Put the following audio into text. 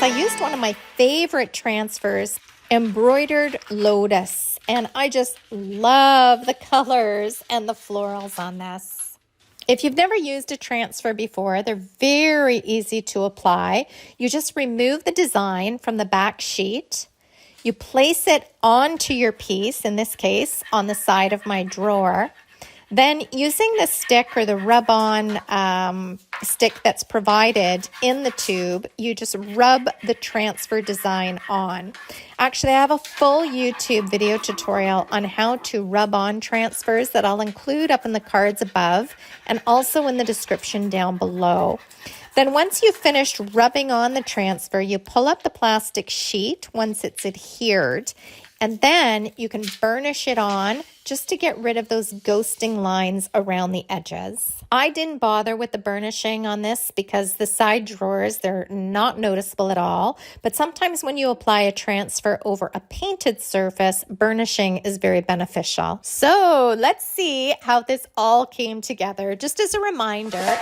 I used one of my favorite transfers, embroidered lotus, and I just love the colors and the florals on this. If you've never used a transfer before, they're very easy to apply. You just remove the design from the back sheet. You place it onto your piece, in this case, on the side of my drawer. Then using the stick or the rub-on stick that's provided in the tube, you just rub the transfer design on. Actually, I have a full YouTube video tutorial on how to rub on transfers that I'll include up in the cards above and also in the description down below. Then once you've finished rubbing on the transfer, you pull up the plastic sheet once it's adhered, and then you can burnish it on just to get rid of those ghosting lines around the edges. I didn't bother with the burnishing on this because the side drawers, they're not noticeable at all. But sometimes when you apply a transfer over a painted surface, burnishing is very beneficial. So let's see how this all came together. Just as a reminder,